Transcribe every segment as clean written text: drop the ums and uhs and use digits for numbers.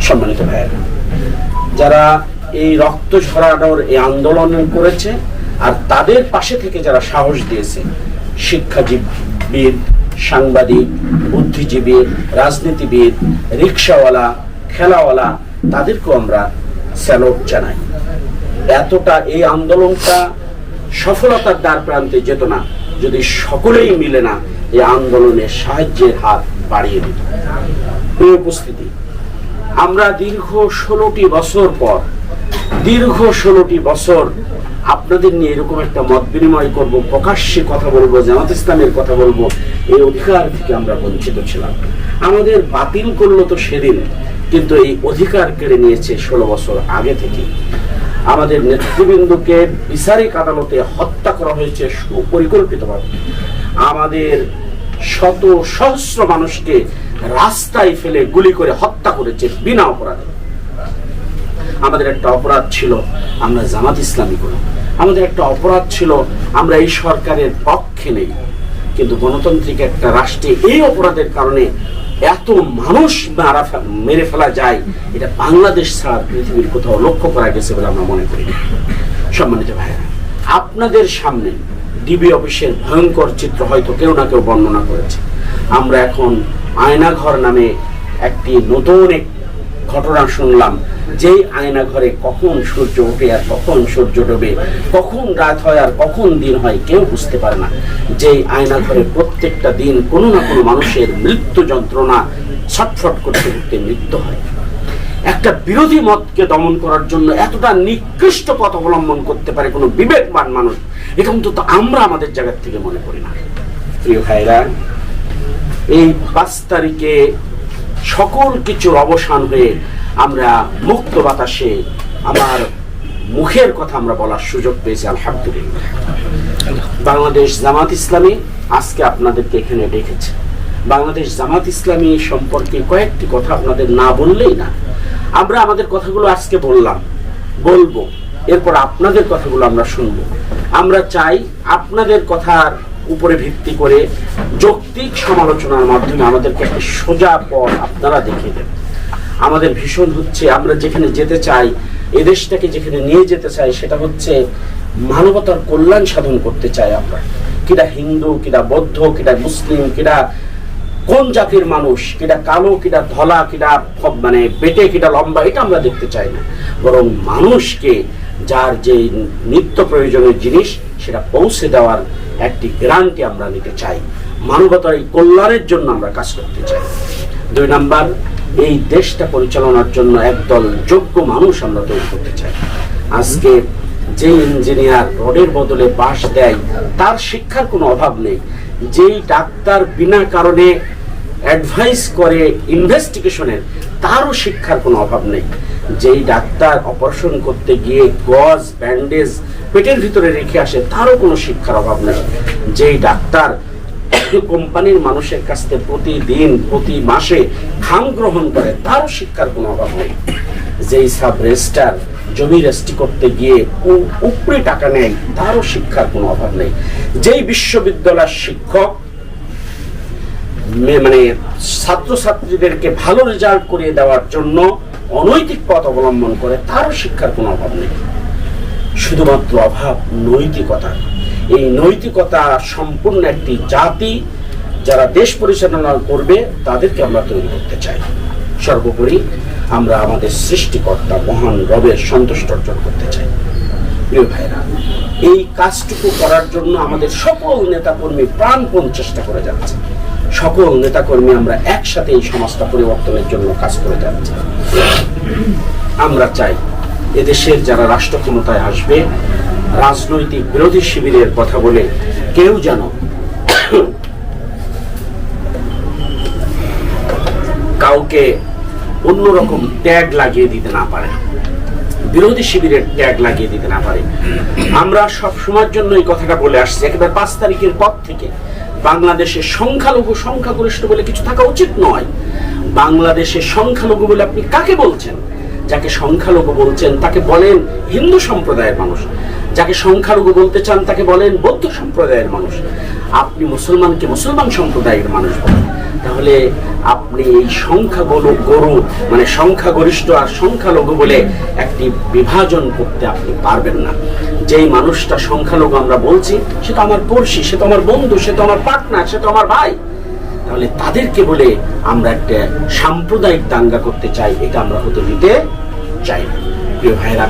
সম্মানিত ভাইয়েরা, যারা এই রক্ত ঝরানোর এই আন্দোলন করেছে আর তাদের পাশে থেকে যারা সাহস দিয়েছে, শিক্ষাজীবী, সাংবাদিক, বুদ্ধিজীবী, রাজনীতিবিদ, রিক্সাওয়ালা, খেলাওয়ালা, তাদেরকেও আমরা স্যালুট জানাই। এতটা এই আন্দোলনটা সফলতার দ্বার প্রান্তে যেত না যদি সকলেই মিলে না এই আন্দোলনের সাহায্যের হাত বাড়িয়ে দিত। এই উপস্থিতি, আমরা দীর্ঘ 16টি বছর পর, দীর্ঘ 16টি বছর আপনাদের নিয়ে এরকম একটা মত বিনিময় করব, প্রকাশ্যে কথা বলবো, জামাত ইসলামের কথা বলবো, এই অধিকার থেকে আমরা বঞ্চিত ছিলাম। আমাদের বাতিল করলো তো সেদিন, কিন্তু এই অধিকার কেড়ে নিয়েছে 16 বছর আগে থেকে। আমাদের নেতৃবৃন্দকে বিচারিক আদালতে হত্যা করা হয়েছে সুপরিকল্পিতভাবে। আমাদের শত সহস্র মানুষকে রাস্তায় ফেলে গুলি করে হত্যা করেছে বিনা অপরাধে। আমাদের একটা অপরাধ ছিল আমরা জামাত ইসলামী করি, আমাদের একটা অপরাধ ছিল আমরা এই সরকারের পক্ষে নেই। কিন্তু গণতান্ত্রিক একটা রাষ্ট্রে এই অপরাধের কারণে এত মানুষ মেরে ফেলা যায়, এটা বাংলাদেশ ছাড়া পৃথিবীর কোথাও লক্ষ্য করা গেছে বলে আমরা মনে করি। সম্মানিত ভাইয়েরা, আপনাদের সামনে ডিবি অফিসের ভয়ঙ্কর চিত্র হয়তো কেউ না কেউ বর্ণনা করেছে। আমরা এখন আয়নাঘর নামে একটি নতুন এক ঘটনা শুনলাম, যেই আয়নাঘরে কখন সূর্য ওঠে আর কখন সূর্য ডোবে, কখন রাত হয় আর কখন দিন হয় কেউ বুঝতে পারে না। যেই আয়নাঘরে প্রত্যেকটা দিন কোনো না কোনো মানুষের মৃত্যু যন্ত্রণা ছটফট করতে করতে মৃত্যু হয়। একটা বিরোধী মতকে দমন করার জন্য এতটা নিকৃষ্ট পথ অবলম্বন করতে পারে কোনো বিবেকবান মানুষ, এটা অন্তত আমরা আমাদের জায়গা থেকে মনে করি না। প্রিয় ভাইরা, এই 5 তারিখে সকল কিছুর অবসান হয়ে আমরা মুক্ত বাতাসে আমার মুখের কথা আমরা বলার সুযোগ পেয়েছি, আলহামদুলিল্লাহ। বাংলাদেশ জামাত ইসলামী আজকে আপনাদেরকে এখানে ডেকেছে। বাংলাদেশ জামাত ইসলামী সম্পর্কে কয়েকটি কথা আপনাদের না বললেই না। আমরা আমাদের কথাগুলো আজকে বলবো, এরপর আপনাদের কথাগুলো আমরা শুনবো। আমরা চাই আপনাদের কথার উপরে ভিত্তি করে যৌক্তিক সমালোচনার মাধ্যমে আমাদেরকে একটা সোজা পথ আপনারা দেখিয়ে দেন। আমাদের ভীষণ হচ্ছে, আমরা যেখানে যেতে চাই, এই দেশটাকে যেখানে নিয়ে যেতে চাই, সেটা হচ্ছে মানবতার কল্যাণ সাধন করতে চাই আমরা। কিটা হিন্দু, কিটা বৌদ্ধ, কিটা মুসলিম, কিটা কোন জাতির মানুষ, কিটা কালো, কিটা ধলা, কিটা মানে বেটে, কিটা লম্বা, এটা আমরা দেখতে চাই না। বরং মানুষকে যার যে নিত্য প্রয়োজনীয় জিনিস সেটা পৌঁছে দেওয়ার একটি গ্যারান্টি আমরা নিতে চাই। মানবতার এই কল্যাণের জন্য আমরা কাজ করতে চাই। 2 নাম্বার, এই দেশটা পরিচালনার জন্য একদল যোগ্য মানুষ আমরা তৈরি করতে চাই। আজকে যে ইঞ্জিনিয়ার রোডের বদলে বাঁশ দেয় তার শিক্ষার কোনো অভাব নেই। যেই ডাক্তার বিনা কারণে অ্যাডভাইস করে ইনভেস্টিগেশনের, তারও শিক্ষার কোনো অভাব নেই। যেই ডাক্তার অপারেশন করতে গিয়ে গজ, ব্যান্ডেজ পেটের ভিতরে রেখে আসে, তারও কোনো শিক্ষার অভাব নেই। যেই ডাক্তার কোম্পানির মানুষের কাছ থেকে প্রতিদিন, প্রতি মাসে খাম গ্রহণ করে, তারও শিক্ষার কোনো অভাব নেই। যেই সাব রেজিস্ট্রার জমি রেজিস্ট্রি করতে গিয়ে উপরি টাকা নেয়, তারও শিক্ষার কোনো অভাব নেই। যেই বিশ্ববিদ্যালয়ের শিক্ষক মানে ছাত্রছাত্রীদেরকে ভালো রেজাল্ট করিয়ে দেওয়ার জন্য অনৈতিক পথ অবলম্বন করে, তারও শিক্ষার কোনো অভাব নেই। শুধুমাত্র অভাব নৈতিকতা। এই নৈতিকতা সম্পূর্ণ একটি জাতি যারা দেশ পরিচালনা করবে তাদেরকে আমরা তৈরি করতে চাই। সর্বোপরি আমরা আমাদের সৃষ্টিকর্তা মহান রবের সন্তুষ্ট অর্জন করতে চাই। প্রিয় ভাইরা, এই কাজটুকু করার জন্য আমাদের সকল নেতাকর্মী প্রাণপণ চেষ্টা করে যাচ্ছে। সকল নেতাকর্মী আমরা একসাথে এই সমাজটা পরিবর্তনের জন্য কাজ করে যাচ্ছি। আমরা চাই এদেশের যারা রাষ্ট্র ক্ষমতায় আসবে, রাজনৈতিক বিরোধী শিবিরের কথা বলে কেউ যেন কাউকে অন্যরকম ট্যাগ লাগিয়ে দিতে না পারে, বিরোধী শিবিরের ট্যাগ লাগিয়ে দিতে না পারে। আমরা সব সময়ের জন্য এই কথাটা বলে আসছি, একেবারে 5 তারিখের পর থেকে বাংলাদেশের সংখ্যালঘু সংখ্যাগরিষ্ঠ বলে কিছু থাকা উচিত নয়। বাংলাদেশের সংখ্যালঘু বলে আপনি কাকে বলছেন? যাকে সংখ্যালঘু বলছেন তাকে বলেন হিন্দু সম্প্রদায়ের মানুষ, যাকে সংখ্যালঘু বলতে চান তাকে বলেন বৌদ্ধ সম্প্রদায়ের মানুষ, আপনি মুসলমানকে মুসলমান সম্প্রদায়ের মানুষ বলেন। তাহলে আপনি এই গরু মানে সংখ্যাগরিষ্ঠ আর সংখ্যালঘু বলে একটি বিভাজন করতে আপনি পারবেন না। যেই মানুষটা সংখ্যালঘু আমরা বলছি সে তো আমার পড়শি, সে তো আমার বন্ধু, সে তো আমার পার্টনার, সে তো আমার ভাই। তাহলে তাদেরকে বলে আমরা একটা সাম্প্রদায়িক দাঙ্গা করতে চাই, এটা আমরা হতে দিতে চাই না। প্রিয় ভাইরা,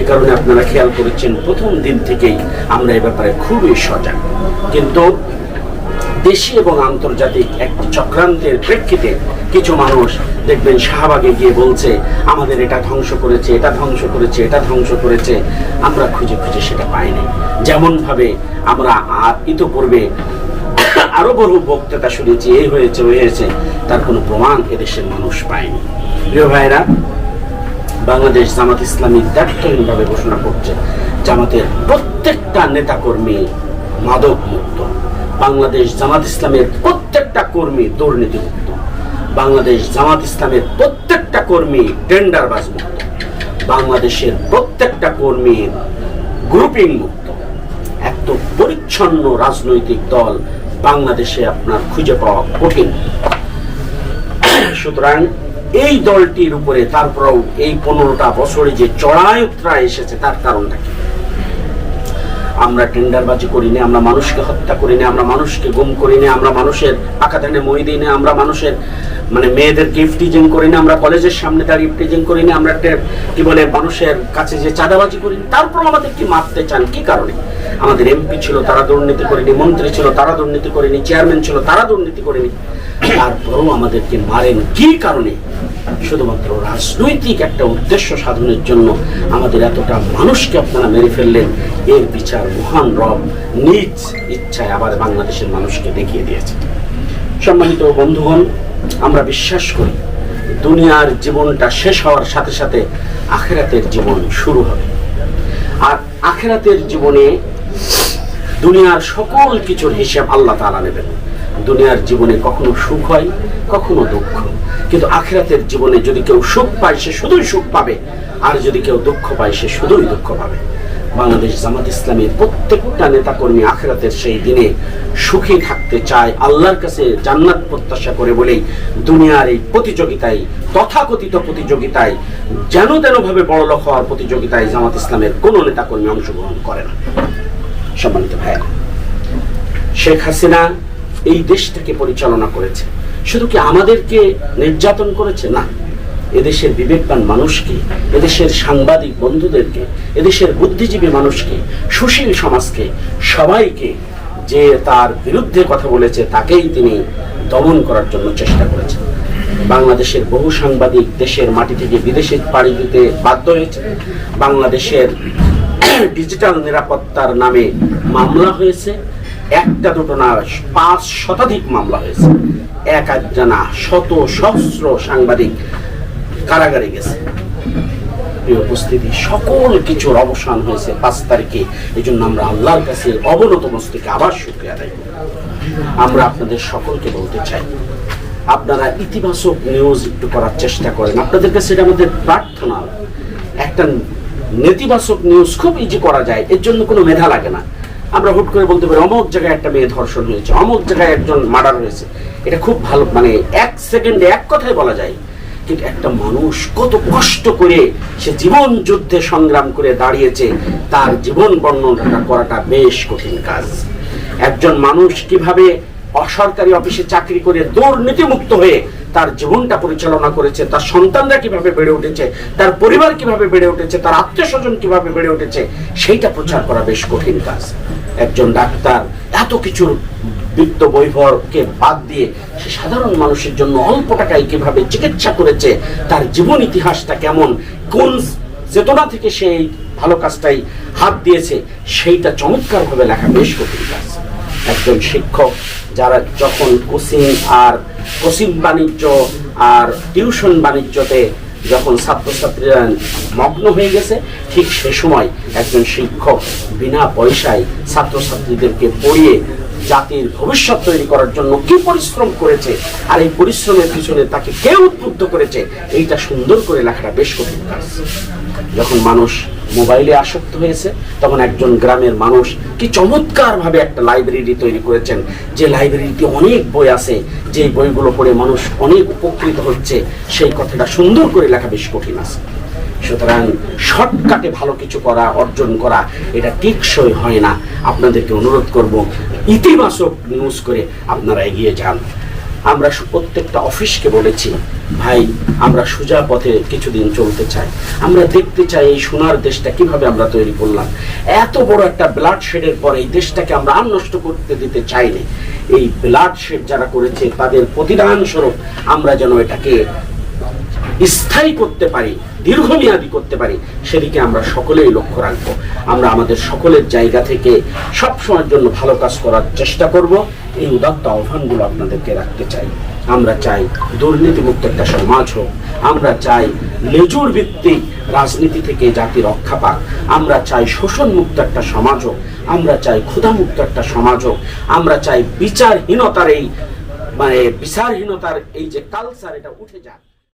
এ কারণে আপনারা খেয়াল করেছেন প্রথম দিন থেকেই আমরা এ ব্যাপারে খুবই সজাগ। কিন্তু দেশি এবং আন্তর্জাতিক একটি চক্রান্তের প্রেক্ষিতে কিছু মানুষ দেখবেন শাহবাগে গিয়ে বলছে আমাদের এটা ধ্বংস করেছে, এটা ধ্বংস করেছে, এটা ধ্বংস করেছে। আমরা খুঁজে খুঁজে সেটা পাইনি। যেমন ভাবে আমরা ইতোপূর্বে আরো বহু বক্তৃতা শুনেছি, এই হয়েছে ওই হয়েছে, তার কোনো প্রমাণ এদেশের মানুষ পায়নি। প্রিয় ভাইরা, বাংলাদেশ জামাত ইসলামী দায়িত্বহীনভাবে ঘোষণা করছে জামাতের প্রত্যেকটা নেতাকর্মী মাদক মুক্ত, বাংলাদেশ জামাত ইসলামের প্রত্যেকটা কর্মী দুর্নীতি মুক্ত, বাংলাদেশ জামাত ইসলামের প্রত্যেকটা কর্মী টেন্ডারবাজ মুক্ত, বাংলাদেশের প্রত্যেকটা কর্মী গ্রুপিং মুক্ত। এত পরিচ্ছন্ন রাজনৈতিক দল বাংলাদেশে আপনার খুঁজে পাওয়া কঠিন। সুতরাং এই দলটির উপরে তারপরেও এই 15টা বছরে যে চড়াই উতরাই এসেছে তার কারণটা কি? আমরা টেন্ডারবাজি করিনি, আমরা মানুষকে হত্যা করিনি, আমরা মানুষকে গুম করিনি, আমরা মানুষের পাকা ধানে মই দিইনি, আমরা মানুষের মেয়েদের গিফটিজিং করিনি, আমরা কলেজের সামনে দাঁড়িয়ে ইফটিজিং করিনি, আমরা একটা কি বলে মানুষের কাছে যে চাঁদাবাজি করিনি। তারপর আমাদের কি মারতে চান কি কারণে? আমাদের এমপি ছিল তারা দুর্নীতি করেনি, মন্ত্রী ছিল তারা দুর্নীতি করেনি, চেয়ারম্যান ছিল তারা দুর্নীতি করেনি, তারপরও আমাদেরকে মারেন কি কারণে? শুধুমাত্র রাজনৈতিক একটা উদ্দেশ্য সাধনের জন্য আমাদের এতটা মানুষকে আপনারা মেরে ফেললেন। এর বিচার মহান রব নিজ ইচ্ছায় আবার বাংলাদেশের মানুষকে দেখিয়ে দিয়েছে। সম্মানিত বন্ধুগণ, আমরা বিশ্বাস করি দুনিয়ার জীবনটা শেষ হওয়ার সাথে সাথে আখিরাতের জীবন শুরু হবে। আর আখিরাতের জীবনে দুনিয়ার সকল কিছুর হিসাব আল্লাহ তাআলা নেবেন। দুনিয়ার জীবনে কখনো সুখ হয়, কখনো দুঃখ, কিন্তু আখিরাতের জীবনে যদি কেউ সুখ পায় সে শুধুই সুখ পাবে, আর যদি কেউ দুঃখ পায় সে শুধুই দুঃখ পাবে। বাংলাদেশ জামাত ইসলামের প্রত্যেকটা নেতাকর্মী আখিরাতের সেই দিনে সুখী থাকতে চায়, আল্লাহর কাছে জান্নাত প্রত্যাশা করে বলেই দুনিয়ার এই প্রতিযোগিতায়, তথাকথিত প্রতিযোগিতায়, যেন তেনভাবে বড়লোক হওয়ার প্রতিযোগিতায় জামাত ইসলামের কোনো নেতাকর্মী অংশগ্রহণ করে না। সম্মানিত ভাইয়া, শেখ হাসিনা এই দেশটাকে পরিচালনা করেছে, শুধু কি আমাদেরকে নির্যাতন করেছে? না, এদেশের বিবেকবান মানুষকে, এদেশের সাংবাদিক বন্ধুদেরকে, এদেশের বুদ্ধিজীবী মানুষকে, সুশীল সমাজকে, সবাইকে যে তার বিরুদ্ধে কথা বলেছে তাকেই তিনি দমন করার জন্য চেষ্টা করেছেন। বাংলাদেশের বহু সাংবাদিক দেশের মাটি থেকে বিদেশে পাড়ি দিতে বাধ্য হয়েছে। বাংলাদেশের ডিজিটাল নিরাপত্তার নামে মামলা হয়েছে, একটা দুটো না, 5 শতাধিক মামলা হয়েছে। এক একজনা শত সহস্র সাংবাদিক কারাগারে গেছে। প্রিয় উপস্থিতি, সকল কিছুর অবসান হয়েছে 5 তারিখে। এই জন্য আমরা আল্লাহর কাছে অবনত মস্তকে আবার শুকরিয়া আদায় করি। আমরা আপনাদের সকলকে বলতে চাই, আপনারা ইতিবাচক নিউজ একটু করার চেষ্টা করেন। আপনাদের কাছে এটা আমাদের প্রার্থনা। একটা নেতিবাচক নিউজ খুব ইজি করা যায়, এর জন্য কোনো মেধা লাগে না। আমরা হুট করে বলতে পারি অমুক জায়গায় একটা মেয়ে ধর্ষণ হয়েছে, অমুক জায়গায় একজন মার্ডার হয়েছে। এটা খুব ভালো, 1 সেকেন্ডে এক কথায় বলা যায়। কিন্তু একটা মানুষ কত কষ্ট করে সে জীবন যুদ্ধে সংগ্রাম করে দাঁড়িয়েছে, তার জীবন বর্ণনা করাটা বেশ কঠিন কাজ। একজন মানুষ কিভাবে অসরকারি অফিসে চাকরি করে দুর্নীতিমুক্ত হয়ে তার জীবনটা পরিচালনা করেছে, তার সন্তানরা কিভাবে বেড়ে উঠেছে, তার পরিবার কিভাবে বেড়ে উঠেছে, তার আত্মীয় স্বজন কিভাবে বেড়ে উঠেছে, সেইটা প্রচার করা বেশ কঠিন কাজ। একজন ডাক্তার এত কিছুর বিত্ত বৈভবকে বাদ দিয়ে সে সাধারণ মানুষের জন্য অল্প টাকায় কিভাবে চিকিৎসা করেছে, তার জীবন ইতিহাসটা কেমন, কোন চেতনা থেকে সেই ভালো কাজটাই হাত দিয়েছে, সেইটা চমৎকারভাবে লেখা বেশ কঠিন কাজ। একজন শিক্ষক যারা যখন কোচিং বাণিজ্য আর টিউশন বাণিজ্যতে যখন ছাত্রছাত্রীরা মগ্ন হয়ে গেছে, ঠিক সে সময় একজন শিক্ষক বিনা পয়সায় ছাত্রছাত্রীদেরকে পড়িয়ে জাতির ভবিষ্যৎ তৈরি করার জন্য কি পরিশ্রম করেছে, আর এই পরিশ্রমের পিছনে তাকে কে উদ্বুদ্ধ করেছে, এইটা সুন্দর করে লেখাটা বেশ কঠিন কাজ। যখন মানুষ মোবাইলে আসক্ত হয়েছে, তখন একজন গ্রামের মানুষ কি চমৎকার ভাবে একটা লাইব্রেরি তৈরি করেছেন, যে লাইব্রেরিতে অনেক বই আছে, যে বইগুলো পড়ে মানুষ অনেক উপকৃত হচ্ছে, সেই কথাটা সুন্দর করে লেখা বেশ কঠিন আছে। সুতরাং শর্টকাটে ভালো কিছু করা, অর্জন করা, এটা টেকসই হয় না। আপনাদেরকে অনুরোধ করব, ইতিবাচক নিউজ করে আপনারা এগিয়ে যান। আমরা প্রত্যেকটা অফিসকে বলেছি, ভাই আমরা সোজা পথে কিছুদিন চলতে চাই, আমরা দেখতে চাই এই সোনার দেশটা কিভাবে আমরা তৈরি করলাম। এত বড় একটা ব্লাড শেডের পর এই দেশটাকে আমরা আর নষ্ট করতে দিতে চাইনি। এই ব্লাড শেড যারা করেছে তাদের প্রতিদান স্বরূপ আমরা যেন এটাকে স্থায়ী করতে পারি, দীর্ঘমেয়াদী করতে পারি, সেদিকে আমরা সকলেই লক্ষ্য রাখবো। আমরা আমাদের সকলের জায়গা থেকে সবসময়ের জন্য ভালো কাজ করার চেষ্টা করব। এই উদাত্ত আহ্বানগুলো আপনাদেরকে রাখতে চাই। আমরা চাই দুর্নীতিমুক্ত একটা সমাজ হোক, আমরা চাই লেজুর ভিত্তিক রাজনীতি থেকে জাতি রক্ষা পাক, আমরা চাই শোষণ মুক্ত একটা সমাজ হোক, আমরা চাই ক্ষুধামুক্ত একটা সমাজ হোক, আমরা চাই বিচারহীনতার এই বিচারহীনতার এই যে কালচার, এটা উঠে যাক।